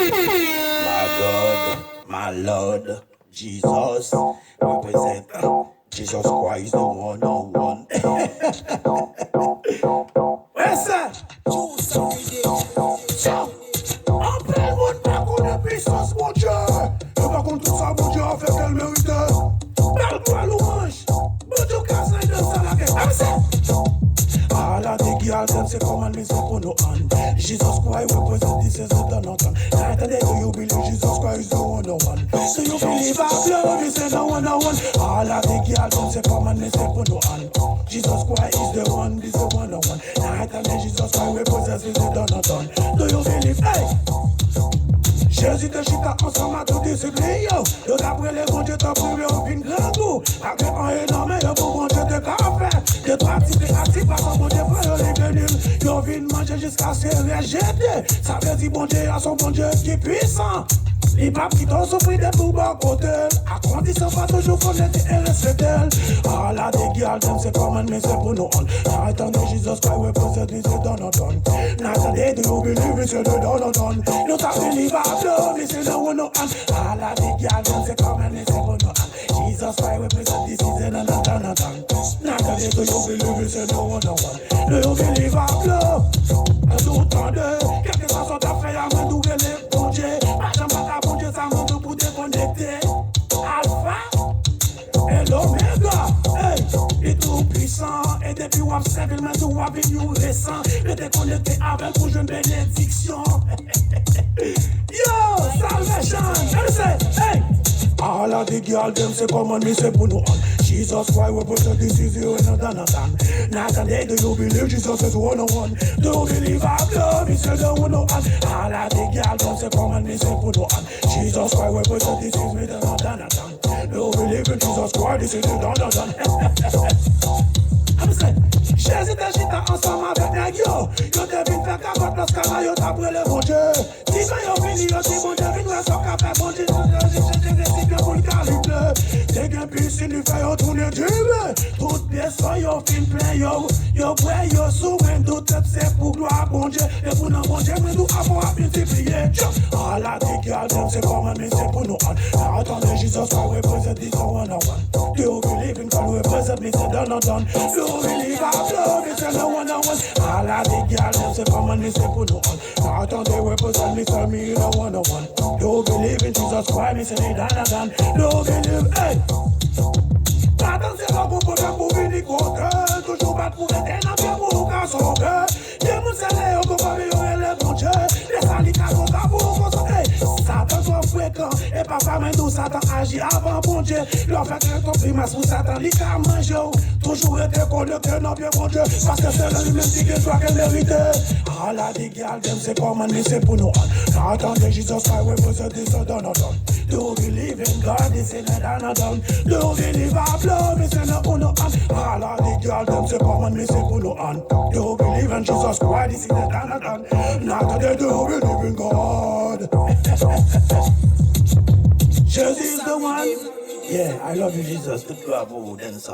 My God, my Lord, Jesus, represent Jesus Christ, the one on one. Where's that? Ciao. Appelle mon pas qu'on a puissance, mon Dieu. Et par contre, tout ça, mon Dieu, a fait qu'elle mérite. Parle-moi louange. Mon Dieu, casse de ça, la gueule. Ah, c'est. All of the girls, them say come and listen for no hand. Jesus Christ represent this as a done. Night and day, do you believe Jesus Christ is the one on one? Do you believe our blood is the one on one? All of the girls, them say come and listen for no hand. Jesus Christ is the one, this the one on one. Night and day, Jesus Christ represents this as a done. Do you believe? Hey! Jésus te chita ensemble à tout discipliné, yo. Yo d'après les bons Dieu t'as privé au fin grand goût. Après un énorme, yo pour bon Dieu te café. De trois types actifs, pas comme bon Dieu pour les guenilles. Yo vin manger jusqu'à se rejeter. Ça veut dire bon Dieu à son bon Dieu qui est puissant. Les papes qui t'ont souffert des tout bas côté. À condition pas toujours connaître et respecter. Ah là des girls, them c'est common, mais c'est pour nous on. Attendez, Jesus Christ represent this dans notre tonne. Attendez, do you believe it's the dans notre tonne? Nous t'as believe our love, this is the one on. Ah là des girls, them c'est common, mais c'est pour nous on. Jesus Christ represent this is dans notre tonne. Attendez, do you believe it's the one on? Do you believe our love? Nous t'entendez, quelque chose sont à faire, à doubler les projets. Alpha et l'Oméga, hey, et tout puissant, et depuis wap simplement tout wap venu récent, et déconnecté avec pour une bénédiction. Yo, salvation, je sais, hey. All of the girls, them say come on, me say pour nous on. Jesus Christ represent this is you and another time. Night and day, do you believe Jesus is one on one? Do you believe our blood, me say the one on one? All of the girls, them say come on, me say pour nous on. Jesus Christ represent this is me and another time. Do you believe in Jesus Christ, this is the done. I'm saying, Jésus te chita ensemble avec les yo. Yo te vin faire capote parce que yo t'a pris le bon Dieu. Si quand yo fini, yo si bon Dieu vin ouais son café, bon Dieu, c'est pour le calibre. C'est qu'un piscine, du fait yo tourner du bleu. Toutes pièces sont yo fin plein yo. Yo prêt, yo sous, même tout c'est pour gloire bon Dieu. Et pour non bon Dieu, mais nous avons à multiplier. Ah la dégale, c'est comme mais c'est pour nous. Attendez, Jesus Christ represent this one on one. Do you believe in God represent me, c'est done on done. Do you believe our blood, it's the one on one. All of the girls, say come and listen for no one. Attendez, represent me, tell me the one on one. Do you believe in Jesus Christ, me say they done on done. Do you believe, hey. Attendez, c'est pas pour problème pour venir contre. Toujours pas pour être un bien pour qu'à son cœur. Des mouns c'est les yeux, comme yo et les bon Dieu. Les salicats sont à pour qu'on soit, hey. Satan soit fréquent, et papa mais nous Satan agit avant bon Dieu. Leur fait que ton primace pour Satan, les cas manger. Toujours été connecté, non bien bon Dieu. Parce que c'est le lui-même qui doit qu'elle mérite. Ah la des girls, them c'est comme mais c'est pour nous. Attendez, Jesus Christ represent this dans notre tonne. Do you believe in God, this is the done done. Do you believe our blood, this is the one on. Ah la des girls, them c'est comme mais c'est pour nous. Do you believe in Jesus Christ, this is the done done. Attendez, do you believe in God? Jesus is the one. Yeah, I love you, Jesus. Good bravo, dancer.